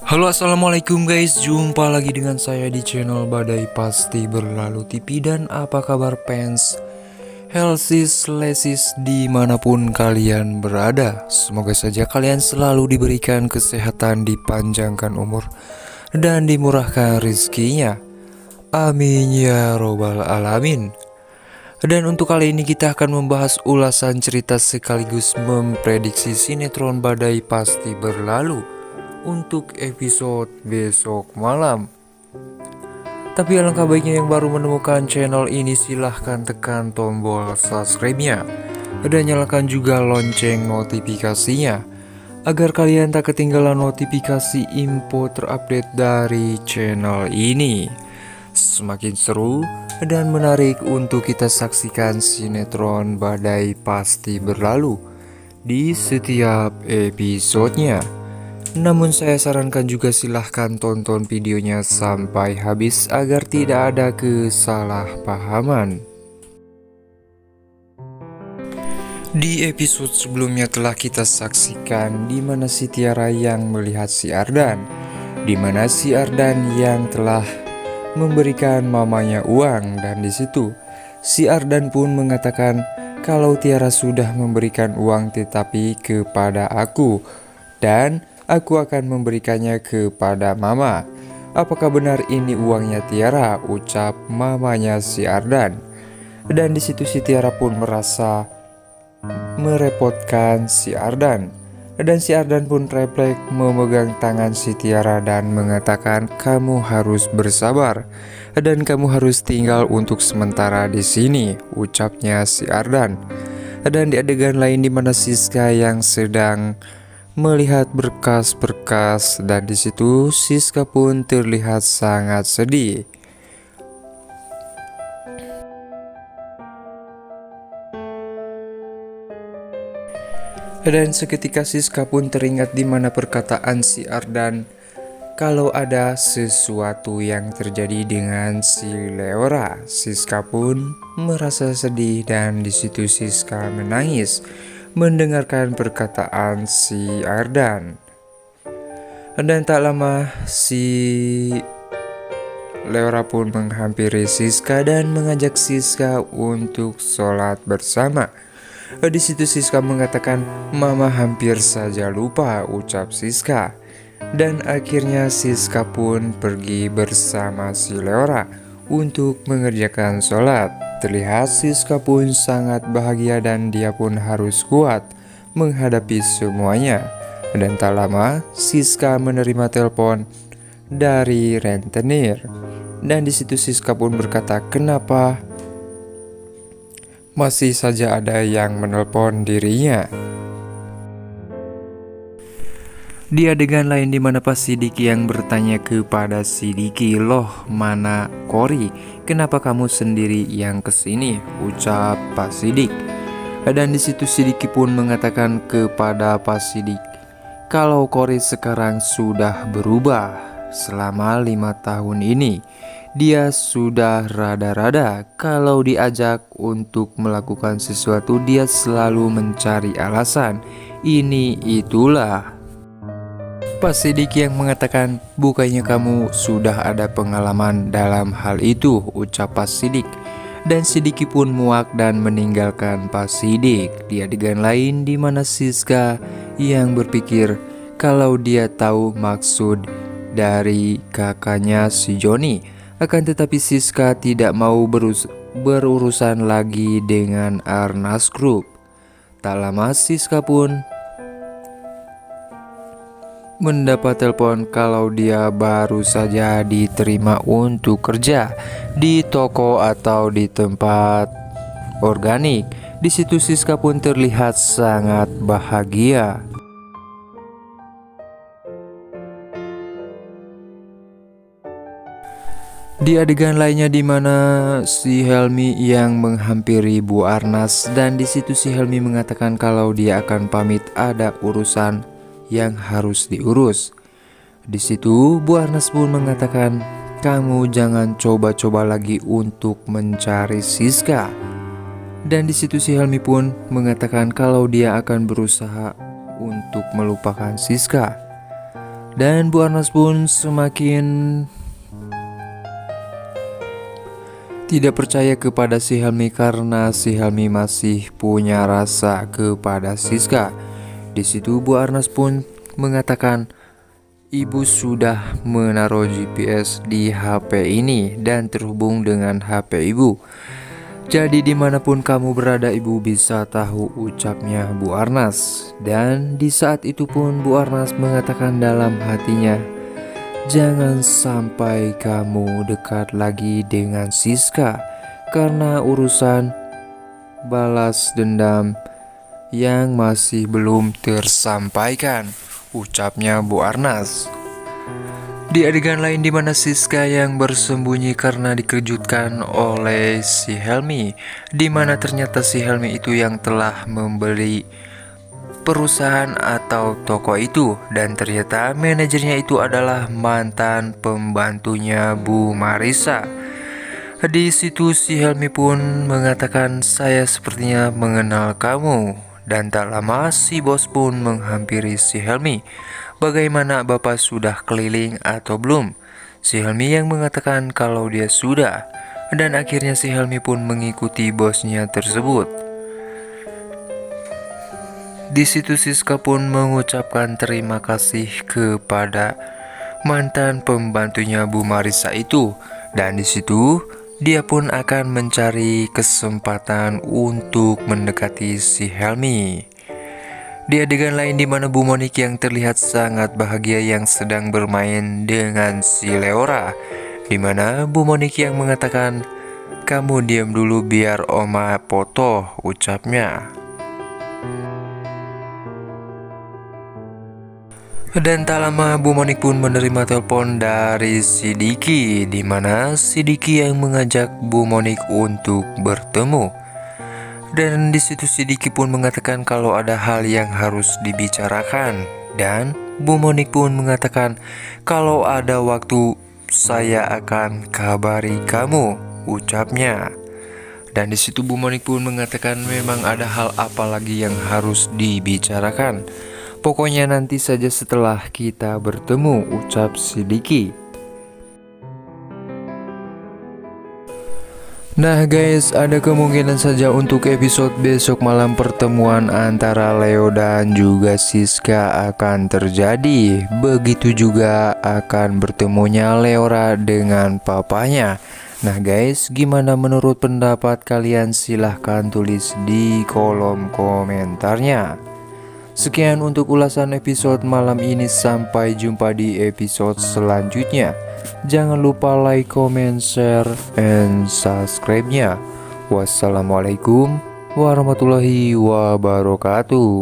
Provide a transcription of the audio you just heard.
Halo, assalamualaikum guys, jumpa lagi dengan saya di channel Badai Pasti Berlalu TV. Dan apa kabar fans Helsis Lesis dimanapun kalian berada? Semoga saja kalian selalu diberikan kesehatan, dipanjangkan umur, dan dimurahkan rezekinya. Amin ya robbal alamin. Dan untuk kali ini kita akan membahas ulasan cerita sekaligus memprediksi sinetron Badai Pasti Berlalu untuk episode besok malam. Tapi alangkah baiknya yang baru menemukan channel ini, silahkan tekan tombol subscribe-nya dan nyalakan juga lonceng notifikasinya agar kalian tak ketinggalan notifikasi info terupdate dari channel ini. Semakin seru dan menarik untuk kita saksikan sinetron Badai Pasti Berlalu di setiap episodenya. Namun saya sarankan juga silahkan tonton videonya sampai habis agar tidak ada kesalahpahaman. Di episode sebelumnya telah kita saksikan di mana si Tiara yang melihat si Ardan, di mana si Ardan yang telah memberikan mamanya uang, dan di situ si Ardan pun mengatakan kalau Tiara sudah memberikan uang tetapi kepada aku dan aku akan memberikannya kepada mama. Apakah benar ini uangnya Tiara? Ucap mamanya si Ardan. Dan di situ si Tiara pun merasa merepotkan si Ardan. Dan si Ardan pun refleks memegang tangan si Tiara dan mengatakan, kamu harus bersabar dan kamu harus tinggal untuk sementara di sini, ucapnya si Ardan. Dan di adegan lain di mana Siska yang sedang melihat berkas-berkas, dan di situ Siska pun terlihat sangat sedih. Dan seketika Siska pun teringat di mana perkataan si Ardan kalau ada sesuatu yang terjadi dengan si Leora. Siska pun merasa sedih dan di situ Siska menangis mendengarkan perkataan si Ardan. Dan tak lama si Leora pun menghampiri Siska dan mengajak Siska untuk sholat bersama. Di situ Siska mengatakan, mama hampir saja lupa, ucap Siska. Dan akhirnya Siska pun pergi bersama si Leora untuk mengerjakan sholat. Terlihat Siska pun sangat bahagia dan dia pun harus kuat menghadapi semuanya. Dan tak lama Siska menerima telepon dari rentenir. Dan di situ Siska pun berkata, kenapa masih saja ada yang menelpon dirinya. Di adegan lain di mana Pak Sidiki yang bertanya kepada Sidiki, loh mana Kori? Kenapa kamu sendiri yang kesini? Ucap Pak Sidik. Dan di situ Sidiki pun mengatakan kepada Pak Sidik, kalau Kori sekarang sudah berubah selama 5 tahun ini. Dia sudah rada-rada kalau diajak untuk melakukan sesuatu dia selalu mencari alasan. Ini itulah. Pak Sidik yang mengatakan, bukannya kamu sudah ada pengalaman dalam hal itu, ucap Pak Sidik. Dan Sidiki pun muak dan meninggalkan Pak Sidik. Di adegan lain di mana Siska yang berpikir kalau dia tahu maksud dari kakaknya si Joni, akan tetapi Siska tidak mau berurusan lagi dengan Arnas Group. Tak lama Siska pun mendapat telepon kalau dia baru saja diterima untuk kerja di toko atau di tempat organik. Di situ Siska pun terlihat sangat bahagia. Di adegan lainnya di mana si Helmi yang menghampiri Bu Arnas, dan di situ si Helmi mengatakan kalau dia akan pamit, ada urusan yang harus diurus. Di situ Bu Arnas pun mengatakan, kamu jangan coba-coba lagi untuk mencari Siska. Dan di situ si Helmi pun mengatakan kalau dia akan berusaha untuk melupakan Siska. Dan Bu Arnas pun semakin tidak percaya kepada si Helmi karena si Helmi masih punya rasa kepada Siska. Di situ Bu Arnas pun mengatakan, ibu sudah menaruh GPS di HP ini dan terhubung dengan HP ibu. Jadi dimanapun kamu berada, ibu bisa tahu, ucapnya Bu Arnas. Dan di saat itu pun Bu Arnas mengatakan dalam hatinya, jangan sampai kamu dekat lagi dengan Siska karena urusan balas dendam yang masih belum tersampaikan, ucapnya Bu Arnas. Di adegan lain di mana Siska yang bersembunyi karena dikejutkan oleh si Helmi, di mana ternyata si Helmi itu yang telah membeli perusahaan atau toko itu, dan ternyata manajernya itu adalah mantan pembantunya Bu Marissa. Di situ si Helmi pun mengatakan, saya sepertinya mengenal kamu. Dan tak lama si bos pun menghampiri si Helmi, bagaimana bapak sudah keliling atau belum? Si Helmi yang mengatakan kalau dia sudah, dan akhirnya si Helmi pun mengikuti bosnya tersebut. Di situ Siska pun mengucapkan terima kasih kepada mantan pembantunya Bu Marissa itu, dan di situ dia pun akan mencari kesempatan untuk mendekati si Helmi. Di adegan lain di mana Bu Monik yang terlihat sangat bahagia yang sedang bermain dengan si Leora, di mana Bu Monik yang mengatakan, kamu diam dulu biar Oma foto, ucapnya. Dan tak lama Bu Monik pun menerima telepon dari si Diki, di mana si Diki yang mengajak Bu Monik untuk bertemu. Dan di situ si Diki pun mengatakan kalau ada hal yang harus dibicarakan, dan Bu Monik pun mengatakan kalau ada waktu saya akan kabari kamu, ucapnya. Dan di situ Bu Monik pun mengatakan memang ada hal apa lagi yang harus dibicarakan. Pokoknya nanti saja setelah kita bertemu, ucap si Diki. Nah guys, ada kemungkinan saja untuk episode besok malam pertemuan antara Leo dan juga Siska akan terjadi. Begitu juga akan bertemunya Leora dengan papanya. Nah guys, gimana menurut pendapat kalian? Silahkan tulis di kolom komentarnya. Sekian untuk ulasan episode malam ini, sampai jumpa di episode selanjutnya. Jangan lupa like, comment, share, and subscribe-nya. Wassalamualaikum warahmatullahi wabarakatuh.